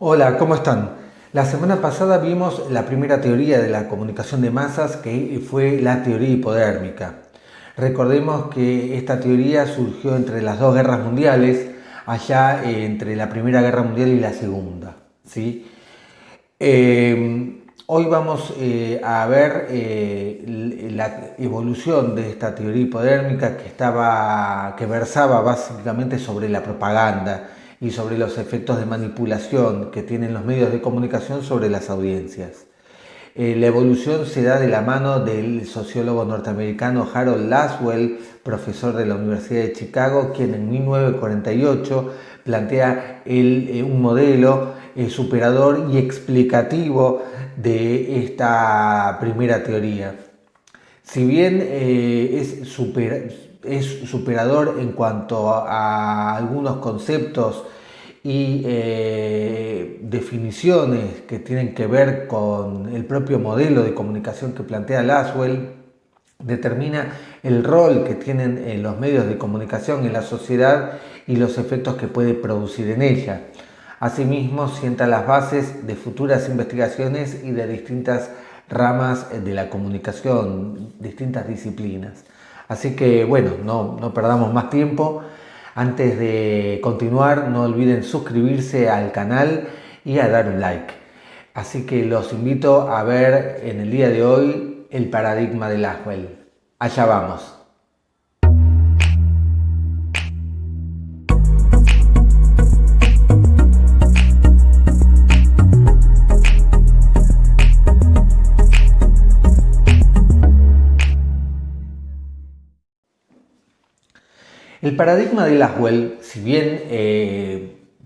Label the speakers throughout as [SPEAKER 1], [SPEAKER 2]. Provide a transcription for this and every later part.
[SPEAKER 1] Hola, ¿cómo están? La semana pasada vimos la primera teoría de la comunicación de masas, que fue la teoría hipodérmica. Recordemos que esta teoría surgió entre las dos guerras mundiales, allá entre la Primera Guerra Mundial y la Segunda, ¿sí? Hoy vamos a ver la evolución de esta teoría hipodérmica que versaba básicamente sobre la propaganda y sobre los efectos de manipulación que tienen los medios de comunicación sobre las audiencias. La evolución se da de la mano del sociólogo norteamericano Harold Laswell, profesor de la Universidad de Chicago, quien en 1948 plantea un modelo superador y explicativo de esta primera teoría. Si bien es superador en cuanto a algunos conceptos y definiciones que tienen que ver con el propio modelo de comunicación que plantea Laswell, determina el rol que tienen los medios de comunicación en la sociedad y los efectos que puede producir en ella. Asimismo, sienta las bases de futuras investigaciones y de distintas ramas de la comunicación, distintas disciplinas. Así que bueno, no perdamos más tiempo. Antes de continuar, no olviden suscribirse al canal y a dar un like. Así que los invito a ver en el día de hoy el paradigma de Laswell. Allá vamos. El paradigma de Laswell, si bien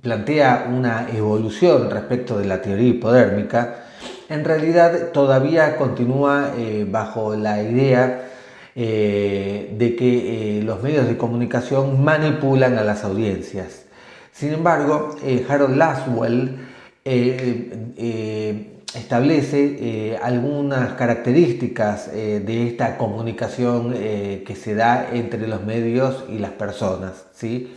[SPEAKER 1] plantea una evolución respecto de la teoría hipodérmica, en realidad todavía continúa bajo la idea de que los medios de comunicación manipulan a las audiencias. Sin embargo, Harold Laswell establece algunas características de esta comunicación que se da entre los medios y las personas, ¿sí?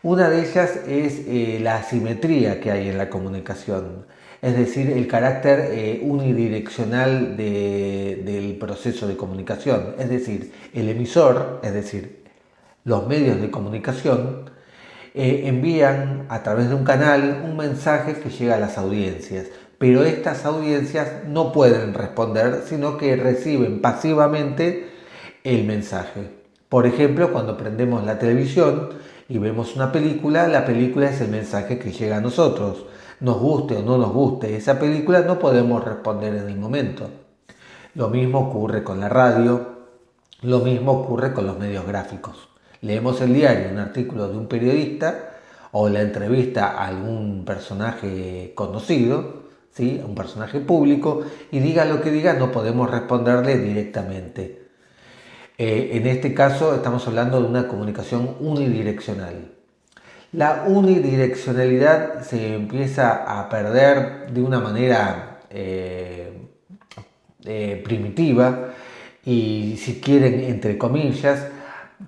[SPEAKER 1] Una de ellas es la asimetría que hay en la comunicación, es decir, el carácter unidireccional del proceso de comunicación, es decir, el emisor, es decir, los medios de comunicación, envían a través de un canal un mensaje que llega a las audiencias, pero estas audiencias no pueden responder, sino que reciben pasivamente el mensaje. Por ejemplo, cuando prendemos la televisión y vemos una película, la película es el mensaje que llega a nosotros. Nos guste o no nos guste esa película, no podemos responder en el momento. Lo mismo ocurre con la radio, lo mismo ocurre con los medios gráficos. Leemos el diario, un artículo de un periodista o la entrevista a algún personaje conocido, ¿sí? Un personaje público, y diga lo que diga, no podemos responderle directamente. En este caso estamos hablando de una comunicación unidireccional. La unidireccionalidad se empieza a perder de una manera primitiva y, si quieren, entre comillas,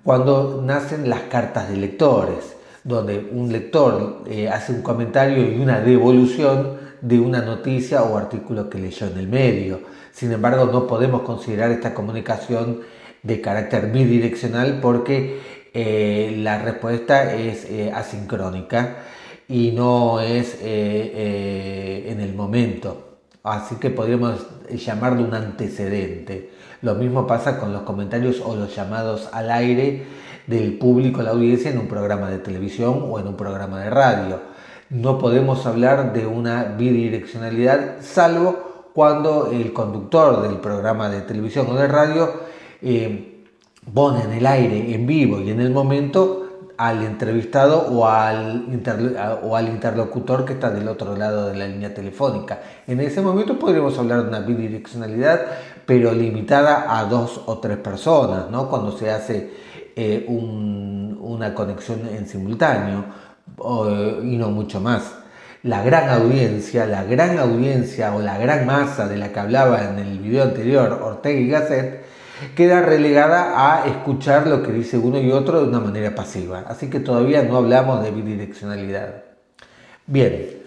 [SPEAKER 1] cuando nacen las cartas de lectores, donde un lector hace un comentario y una devolución de una noticia o artículo que leyó en el medio. Sin embargo, no podemos considerar esta comunicación de carácter bidireccional porque la respuesta es asincrónica y no es en el momento. Así que podríamos llamarlo un antecedente. Lo mismo pasa con los comentarios o los llamados al aire del público a la audiencia en un programa de televisión o en un programa de radio. No podemos hablar de una bidireccionalidad salvo cuando el conductor del programa de televisión o de radio pone en el aire, en vivo y en el momento, al entrevistado o al interlocutor que está del otro lado de la línea telefónica. En ese momento podríamos hablar de una bidireccionalidad, pero limitada a 2 o 3 personas, ¿no? Cuando se hace una conexión en simultáneo y no mucho más. La gran audiencia o la gran masa de la que hablaba en el video anterior Ortega y Gasset queda relegada a escuchar lo que dice uno y otro de una manera pasiva. Así que todavía no hablamos de bidireccionalidad. Bien,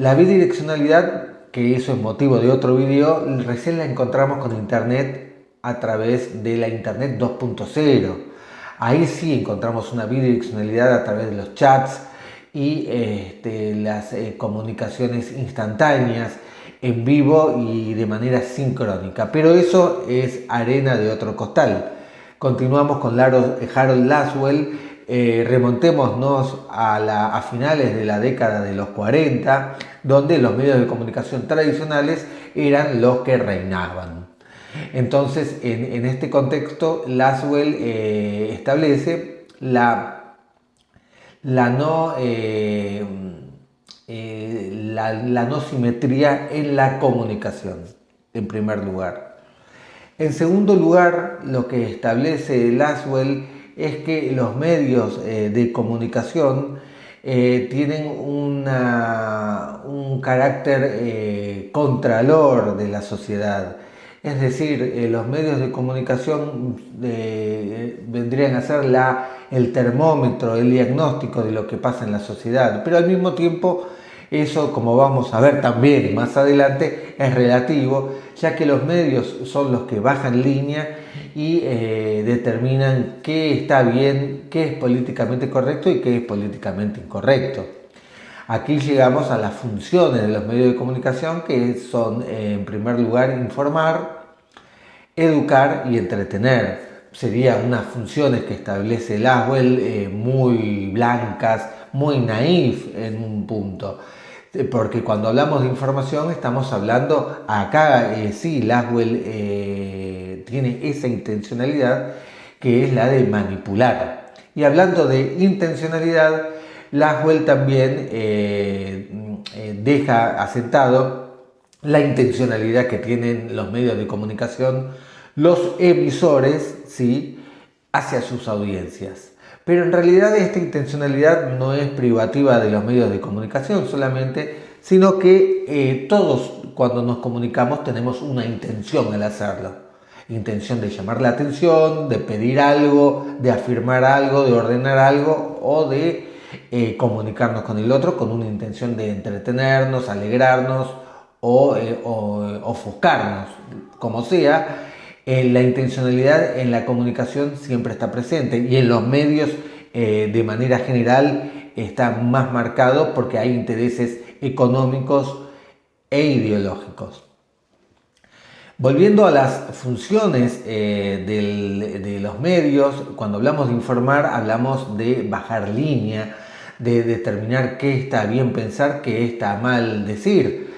[SPEAKER 1] La bidireccionalidad, que eso es motivo de otro video, recién la encontramos con Internet a través de la Internet 2.0. Ahí sí encontramos una bidireccionalidad a través de los chats y las comunicaciones instantáneas, en vivo y de manera sincrónica. Pero eso es arena de otro costal. Continuamos con Harold Laswell. Remontémonos a finales de la década de los 40, donde los medios de comunicación tradicionales eran los que reinaban. Entonces, en este contexto, Laswell establece la no simetría en la comunicación, en primer lugar. En segundo lugar, lo que establece Laswell es que los medios de comunicación tienen un carácter contralor de la sociedad. Es decir, los medios de comunicación vendrían a ser el termómetro, el diagnóstico de lo que pasa en la sociedad, pero al mismo tiempo eso, como vamos a ver también más adelante, es relativo, ya que los medios son los que bajan línea y determinan qué está bien, qué es políticamente correcto y qué es políticamente incorrecto. Aquí llegamos a las funciones de los medios de comunicación, que son, en primer lugar, informar, educar y entretener. Serían unas funciones que establece Laswell muy blancas, muy naif en un punto. Porque cuando hablamos de información estamos hablando, acá sí, Laswell tiene esa intencionalidad que es la de manipular. Y hablando de intencionalidad, Laswell también deja asentado la intencionalidad que tienen los medios de comunicación, los emisores, ¿sí?, hacia sus audiencias. Pero en realidad esta intencionalidad no es privativa de los medios de comunicación solamente, sino que todos cuando nos comunicamos tenemos una intención al hacerlo. Intención de llamar la atención, de pedir algo, de afirmar algo, de ordenar algo o de comunicarnos con el otro con una intención de entretenernos, alegrarnos o ofuscarnos, como sea. La intencionalidad en la comunicación siempre está presente y en los medios de manera general está más marcado porque hay intereses económicos e ideológicos. Volviendo a las funciones de los medios, cuando hablamos de informar hablamos de bajar línea, de determinar qué está bien pensar, qué está mal decir.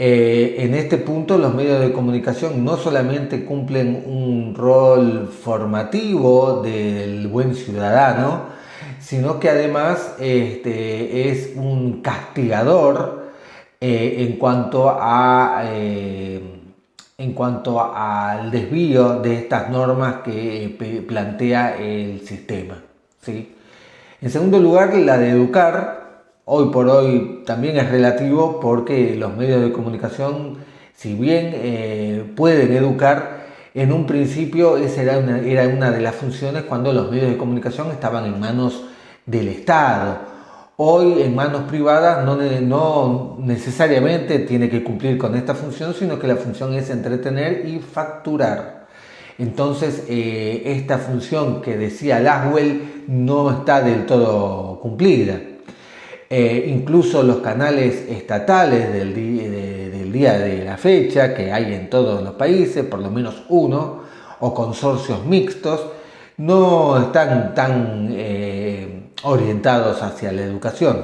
[SPEAKER 1] En este punto los medios de comunicación no solamente cumplen un rol formativo del buen ciudadano, sino que además es un castigador en cuanto al desvío de estas normas que plantea el sistema, ¿sí? En segundo lugar, la de educar. Hoy por hoy también es relativo porque los medios de comunicación, si bien pueden educar, en un principio esa era una de las funciones cuando los medios de comunicación estaban en manos del Estado. Hoy en manos privadas no necesariamente tiene que cumplir con esta función, sino que la función es entretener y facturar. Entonces esta función que decía Laswell no está del todo cumplida. Incluso los canales estatales del día de la fecha, que hay en todos los países, por lo menos uno, o consorcios mixtos, no están tan orientados hacia la educación.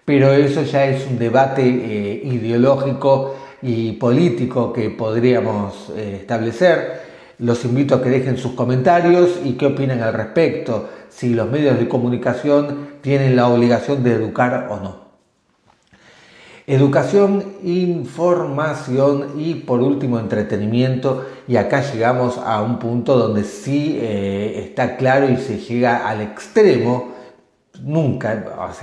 [SPEAKER 1] Pero eso ya es un debate ideológico y político que podríamos establecer. Los invito a que dejen sus comentarios y qué opinan al respecto, si los medios de comunicación tienen la obligación de educar o no. Educación, información y por último entretenimiento, y acá llegamos a un punto donde sí está claro y se llega al extremo,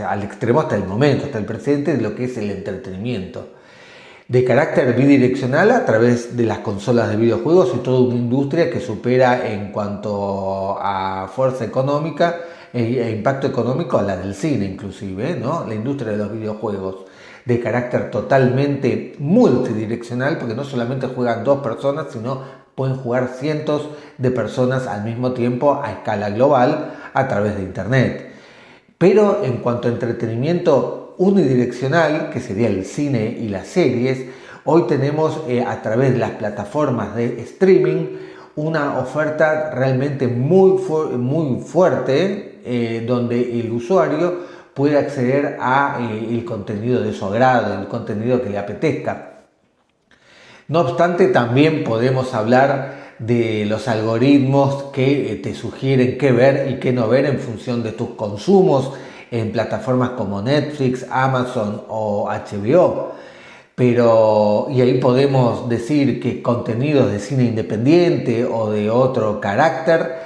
[SPEAKER 1] al extremo hasta el momento, hasta el presente, de lo que es el entretenimiento. De carácter bidireccional a través de las consolas de videojuegos y toda una industria que supera en cuanto a fuerza económica impacto económico a la del cine inclusive, ¿no? La industria de los videojuegos, de carácter totalmente multidireccional, porque no solamente juegan dos personas, sino pueden jugar cientos de personas al mismo tiempo a escala global a través de Internet. Pero en cuanto a entretenimiento unidireccional, que sería el cine y las series, hoy tenemos a través de las plataformas de streaming una oferta realmente muy fuerte, donde el usuario puede acceder a el contenido de su agrado, el contenido que le apetezca. No obstante, también podemos hablar de los algoritmos que te sugieren qué ver y qué no ver en función de tus consumos en plataformas como Netflix, Amazon o HBO. Y ahí podemos decir que contenidos de cine independiente o de otro carácter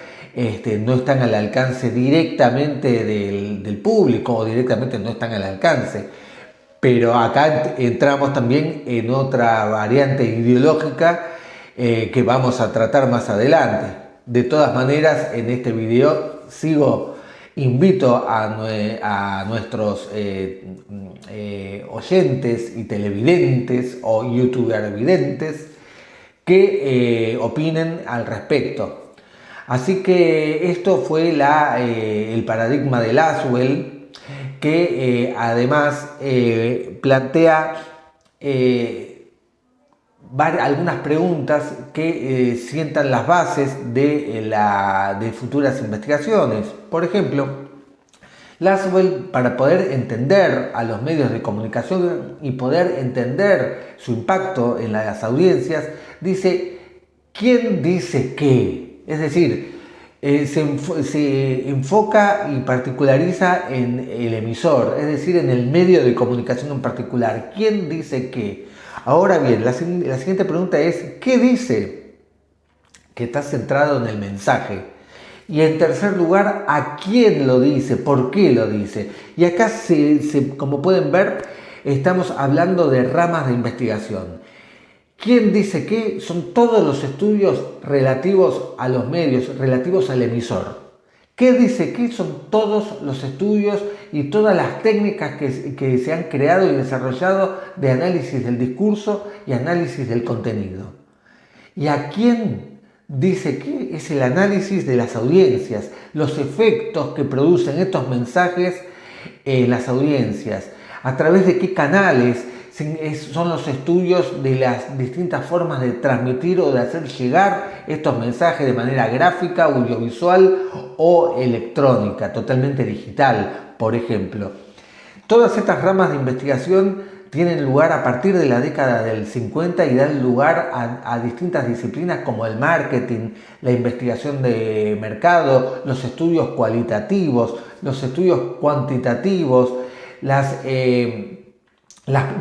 [SPEAKER 1] no están al alcance directamente del público, o directamente no están al alcance. Pero acá entramos también en otra variante ideológica que vamos a tratar más adelante. De todas maneras, en este video invito a nuestros oyentes y televidentes o youtuber videntes que opinen al respecto. Así que esto fue el paradigma de Laswell, que además plantea algunas preguntas que sientan las bases de futuras investigaciones. Por ejemplo, Laswell, para poder entender a los medios de comunicación y poder entender su impacto en las audiencias, dice: ¿quién dice qué? Es decir, se enfoca y particulariza en el emisor, es decir, en el medio de comunicación en particular. ¿Quién dice qué? Ahora bien, la siguiente pregunta es: ¿qué dice? Que está centrado en el mensaje. Y en tercer lugar, ¿a quién lo dice? ¿Por qué lo dice? Y acá, como pueden ver, estamos hablando de ramas de investigación. ¿Quién dice qué? Son todos los estudios relativos a los medios, relativos al emisor. ¿Qué dice qué? Son todos los estudios y todas las técnicas que se han creado y desarrollado de análisis del discurso y análisis del contenido. ¿Y a quién dice qué? Es el análisis de las audiencias, los efectos que producen estos mensajes en las audiencias, a través de qué canales. Son los estudios de las distintas formas de transmitir o de hacer llegar estos mensajes de manera gráfica, audiovisual o electrónica, totalmente digital, por ejemplo. Todas estas ramas de investigación tienen lugar a partir de la década del 50 y dan lugar a distintas disciplinas como el marketing, la investigación de mercado, los estudios cualitativos, los estudios cuantitativos, las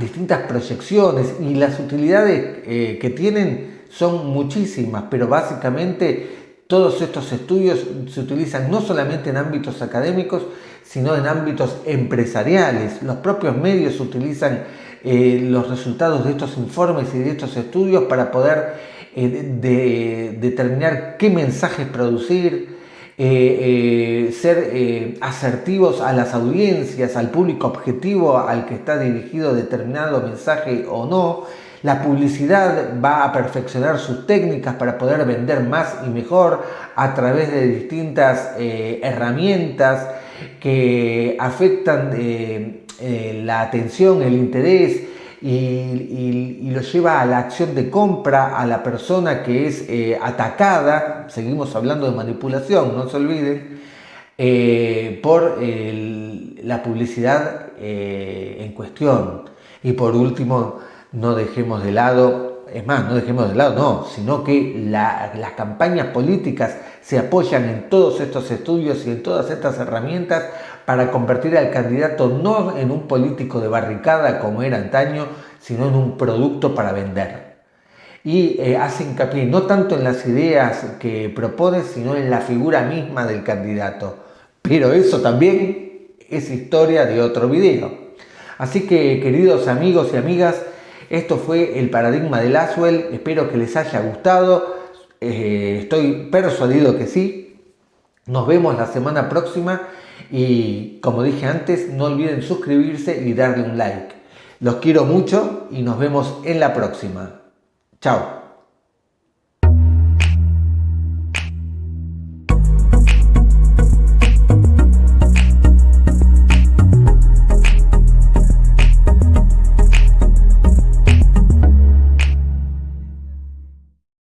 [SPEAKER 1] distintas proyecciones, y las utilidades que tienen son muchísimas, pero básicamente todos estos estudios se utilizan no solamente en ámbitos académicos, sino en ámbitos empresariales. Los propios medios utilizan los resultados de estos informes y de estos estudios para poder determinar qué mensajes producir, ser asertivos a las audiencias, al público objetivo al que está dirigido determinado mensaje o no. La publicidad va a perfeccionar sus técnicas para poder vender más y mejor a través de distintas herramientas que afectan la atención, el interés, y lo lleva a la acción de compra a la persona que es atacada. Seguimos hablando de manipulación, no se olviden, por la publicidad en cuestión. Y por último, no dejemos de lado, sino que las campañas políticas se apoyan en todos estos estudios y en todas estas herramientas para convertir al candidato no en un político de barricada como era antaño, sino en un producto para vender. Y hace hincapié no tanto en las ideas que propone, sino en la figura misma del candidato. Pero eso también es historia de otro video. Así que, queridos amigos y amigas, esto fue el paradigma de Laswell. Espero que les haya gustado. Estoy persuadido que sí. Nos vemos la semana próxima y como dije antes, no olviden suscribirse y darle un like. Los quiero mucho y nos vemos en la próxima. Chao.